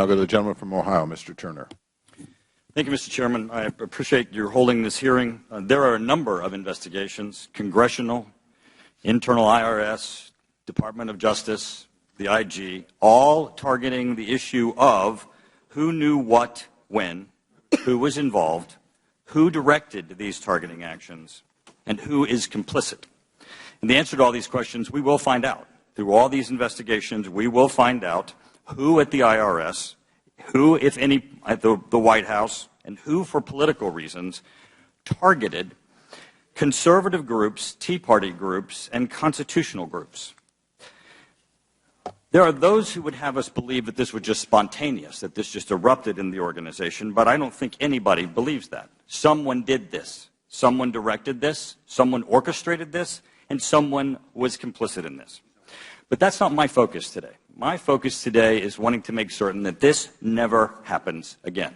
I'll go to the gentleman from Ohio, Mr. Turner. Thank you, Mr. Chairman. I appreciate your holding this hearing. There are a number of investigations, congressional, internal IRS, Department of Justice, the IG, all targeting the issue of who knew what when, who was involved, who directed these targeting actions, and who is complicit. And the answer to all these questions, we will find out. Through all these investigations, we will find out who at the IRS, who, if any, at the White House, and who, for political reasons, targeted conservative groups, Tea Party groups, and constitutional groups. There are those who would have us believe that this was just spontaneous, that this just erupted in the organization, but I don't think anybody believes that. Someone did this. Someone directed this. Someone orchestrated this. And someone was complicit in this. But that's not my focus today. My focus today is wanting to make certain that this never happens again.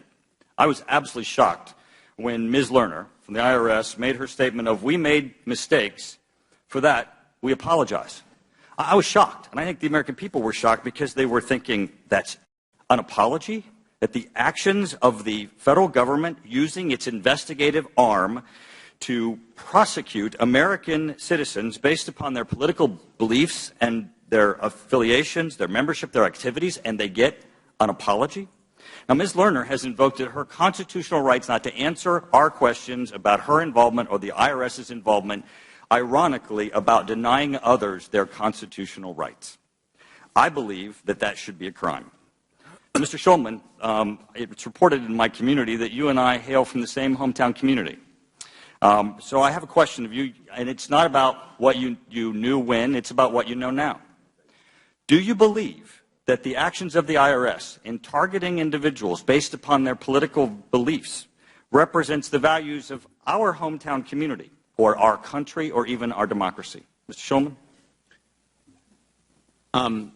I was absolutely shocked when Ms. Lerner from the IRS made her statement of, we made mistakes. For that, we apologize. I was shocked, and I think the American people were shocked because they were thinking, that's an apology? That the actions of the federal government using its investigative arm to prosecute American citizens based upon their political beliefs and their affiliations, their membership, their activities, and they get an apology? Now, Ms. Lerner has invoked her constitutional rights not to answer our questions about her involvement or the IRS's involvement, ironically, about denying others their constitutional rights. I believe that that should be a crime. Mr. Shulman, it's reported in my community that you and I hail from the same hometown community. So I have a question of you, and it's not about what you knew when, it's about what you know now. Do you believe that the actions of the IRS in targeting individuals based upon their political beliefs represents the values of our hometown community, or our country, or even our democracy? Mr. Shulman?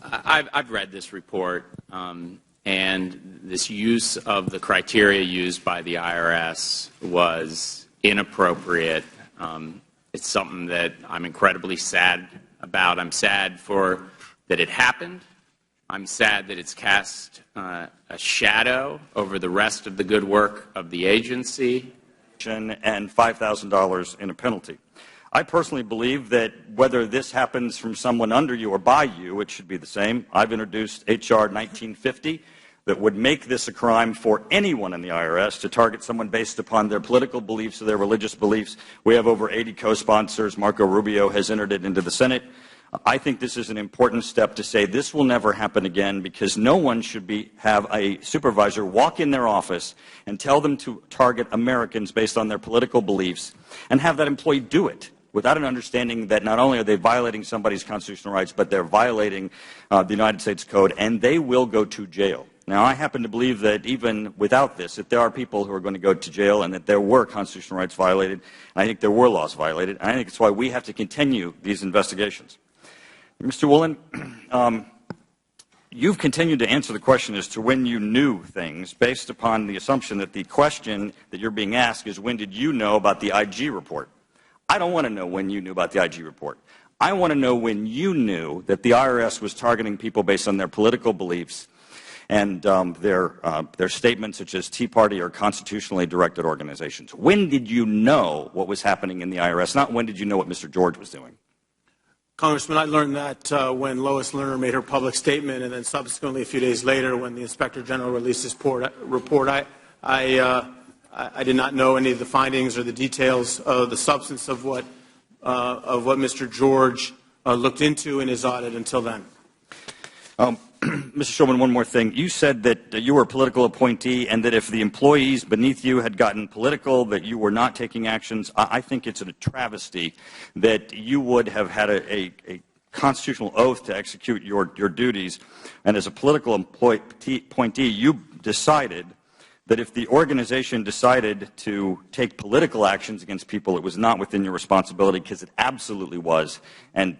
I've read this report, and this use of the criteria used by the IRS was inappropriate. It's something that I'm incredibly sad about. I'm sad that it happened. I'm sad that it's cast a shadow over the rest of the good work of the agency. And $5,000 in a penalty. I personally believe that whether this happens from someone under you or by you, it should be the same. I've introduced H.R. 1950 that would make this a crime for anyone in the IRS to target someone based upon their political beliefs or their religious beliefs. We have over 80 co-sponsors. Marco Rubio has entered it into the Senate. I think this is an important step to say this will never happen again, because no one should have a supervisor walk in their office and tell them to target Americans based on their political beliefs and have that employee do it without an understanding that not only are they violating somebody's constitutional rights, but they're violating the United States Code, and they will go to jail. Now, I happen to believe that even without this, that there are people who are going to go to jail and that there were constitutional rights violated, and I think there were laws violated, and I think it's why we have to continue these investigations. Mr. Wolin, you've continued to answer the question as to when you knew things based upon the assumption that the question that you're being asked is, when did you know about the IG report? I don't want to know when you knew about the IG report. I want to know when you knew that the IRS was targeting people based on their political beliefs and their statements such as Tea Party or constitutionally directed organizations. When did you know what was happening in the IRS, not when did you know what Mr. George was doing? Congressman, I learned that when Lois Lerner made her public statement, and then subsequently a few days later when the Inspector General released his report. I did not know any of the findings or the details of the substance of what Mr. George looked into in his audit until then. Mr. Shulman, one more thing. You said that you were a political appointee and that if the employees beneath you had gotten political, that you were not taking actions. I think it's a travesty that you would have had a constitutional oath to execute your duties, and as a political appointee, you decided that if the organization decided to take political actions against people, it was not within your responsibility, because it absolutely was. And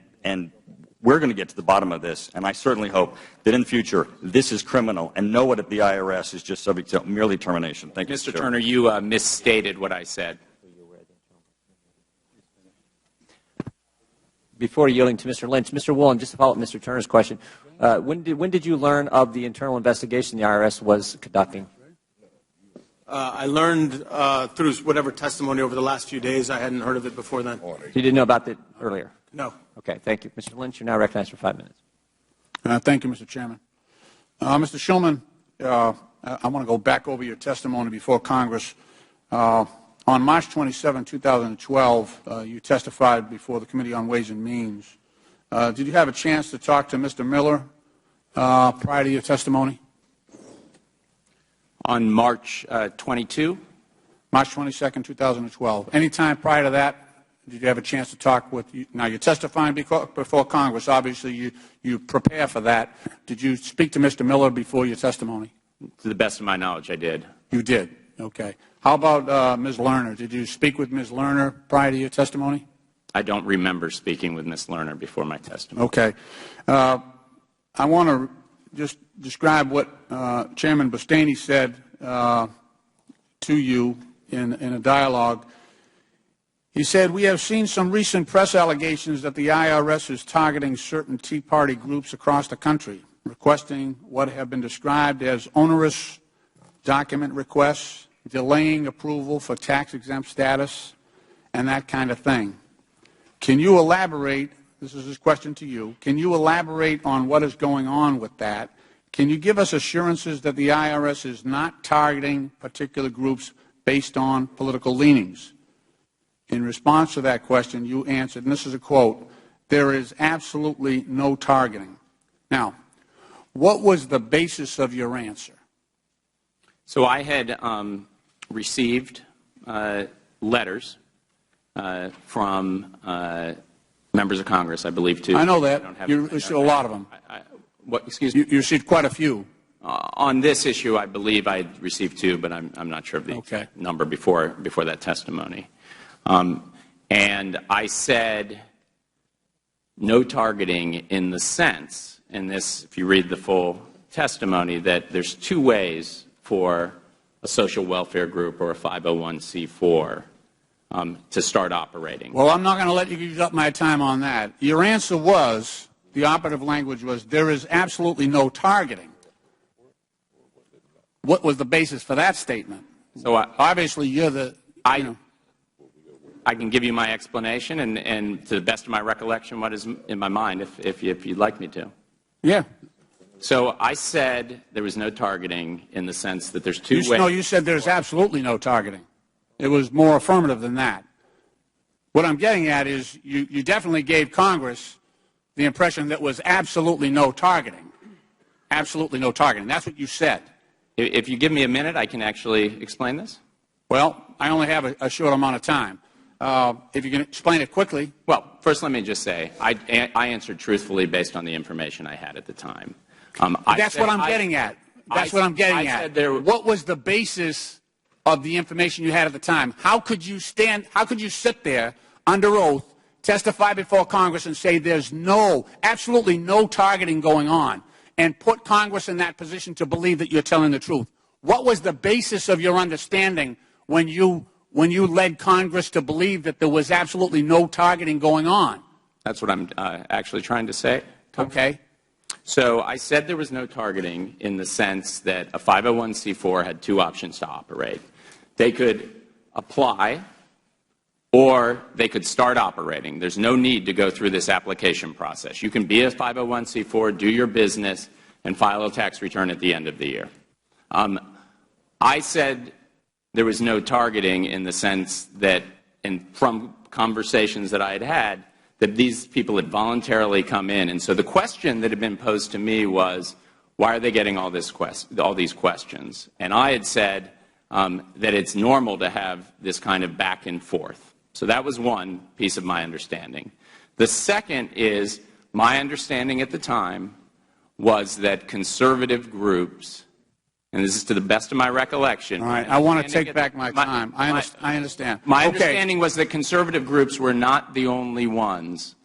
we're going to get to the bottom of this, and I certainly hope that in the future this is criminal and no one at the IRS is just subject to merely termination. Thank you, Mr. Turner, you misstated what I said. before yielding to Mr. Lynch, Mr. Wolin, just to follow up Mr. Turner's question, when did you learn of the internal investigation the IRS was conducting? I learned through whatever testimony over the last few days. I hadn't heard of it before then. You didn't know about it earlier? No. Okay, thank you. Mr. Lynch, you're now recognized for 5 minutes. Thank you, Mr. Chairman. Mr. Shulman, I want to go back over your testimony before Congress. On March 27, 2012, you testified before the Committee on Ways and Means. Did you have a chance to talk to Mr. Miller prior to your testimony? On March 22? March 22, 2012. Any time prior to that, did you have a chance to talk with you? Now, you're testifying before Congress. Obviously, you prepare for that. Did you speak to Mr. Miller before your testimony? To the best of my knowledge, I did. You did? Okay. How about Ms. Lerner? Did you speak with Ms. Lerner prior to your testimony? I don't remember speaking with Ms. Lerner before my testimony. Okay. I want to just describe what Chairman Bostaney said to you in a dialogue. He said, "We have seen some recent press allegations that the IRS is targeting certain Tea Party groups across the country, requesting what have been described as onerous document requests, delaying approval for tax-exempt status, and that kind of thing. Can you elaborate, this is his question to you, can you elaborate on what is going on with that? Can you give us assurances that the IRS is not targeting particular groups based on political leanings?" In response to that question, you answered, and this is a quote, "There is absolutely no targeting." Now, what was the basis of your answer? So I had received letters from members of Congress, I believe, too. I know that. You received a lot of them. Excuse me? You received quite a few. On this issue, I believe I received 2, but I'm not sure of the number before that testimony. And I said no targeting in the sense, in this, if you read the full testimony, that there's 2 ways for a social welfare group or a 501c4 to start operating. Well, I'm not going to let you use up my time on that. Your answer was, the operative language was, there is absolutely no targeting. What was the basis for that statement? So obviously you're the... I can give you my explanation, and to the best of my recollection, what is in my mind, if you'd like me to. Yeah. So I said there was no targeting in the sense that there's 2 ways. No, you said there's absolutely no targeting. It was more affirmative than that. What I'm getting at is you definitely gave Congress the impression that was absolutely no targeting. Absolutely no targeting. That's what you said. If you give me a minute, I can actually explain this. Well, I only have a short amount of time. If you can explain it quickly. Well, first let me just say, I answered truthfully based on the information I had at the time. That's what I'm getting at. That's what I'm getting at. What was the basis of the information you had at the time? How could you sit there under oath, testify before Congress and say there's absolutely no targeting going on, and put Congress in that position to believe that you're telling the truth? What was the basis of your understanding when you led Congress to believe that there was absolutely no targeting going on? That's what I'm actually trying to say. Okay. So I said there was no targeting in the sense that a 501c4 had 2 options to operate. They could apply or they could start operating. There's no need to go through this application process. You can be a 501c4, do your business, and file a tax return at the end of the year. I said there was no targeting in the sense that, from conversations that I had had, that these people had voluntarily come in. And so the question that had been posed to me was, why are they getting all these questions? And I had said that it's normal to have this kind of back and forth. So that was one piece of my understanding. The second is, my understanding at the time was that conservative groups, and this is to the best of my recollection. All right, I want to take back my time. I understand. My understanding was that conservative groups were not the only ones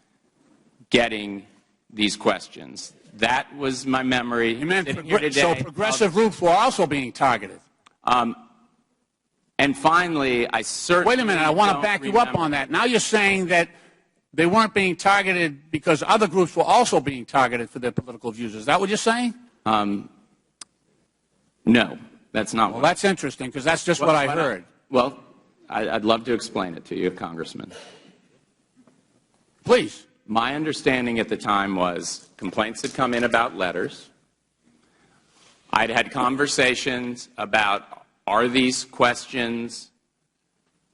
getting these questions. That was my memory. You meant so progressive groups were also being targeted. And finally, I certainly Wait a minute, I want to back you up on that. Now you're saying that they weren't being targeted because other groups were also being targeted for their political views. Is that what you're saying? No, that's not. Well, that's interesting because that's just what I heard. Well, I'd love to explain it to you, Congressman. Please. My understanding at the time was complaints had come in about letters. I'd had conversations about, are these questions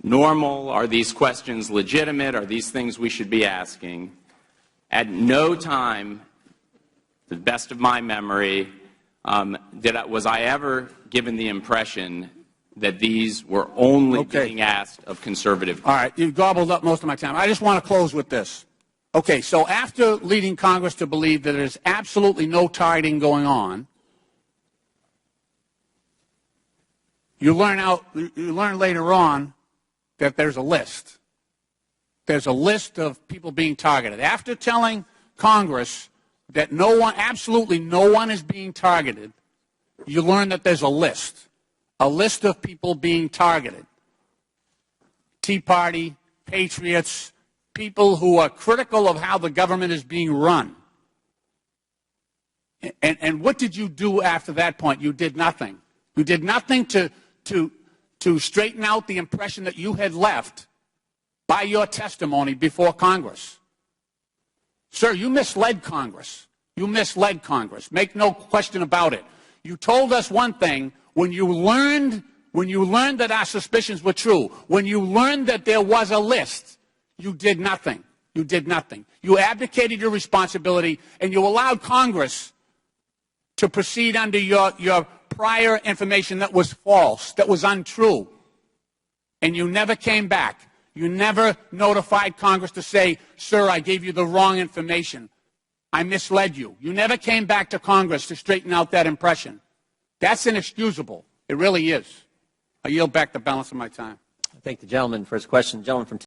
normal? Are these questions legitimate? Are these things we should be asking? At no time, to the best of my memory, was I ever given the impression that these were only being asked of conservative. All right, you've gobbled up most of my time. I just want to close with this. Okay, so after leading Congress to believe that there's absolutely no targeting going on, you learn later on that there's a list. There's a list of people being targeted. After telling Congress that no one, absolutely no one is being targeted, you learn that there's a list of people being targeted. Tea Party, patriots, people who are critical of how the government is being run. And what did you do after that point? You did nothing. You did nothing to straighten out the impression that you had left by your testimony before Congress. Sir, you misled Congress. You misled Congress. Make no question about it. You told us one thing when you learned that our suspicions were true, when you learned that there was a list, you did nothing. You did nothing. You abdicated your responsibility and you allowed Congress to proceed under your prior information that was false, that was untrue. And you never came back. You never notified Congress to say, sir, I gave you the wrong information. I misled you. You never came back to Congress to straighten out that impression. That's inexcusable. It really is. I yield back the balance of my time. I thank the gentleman for his question. Gentleman from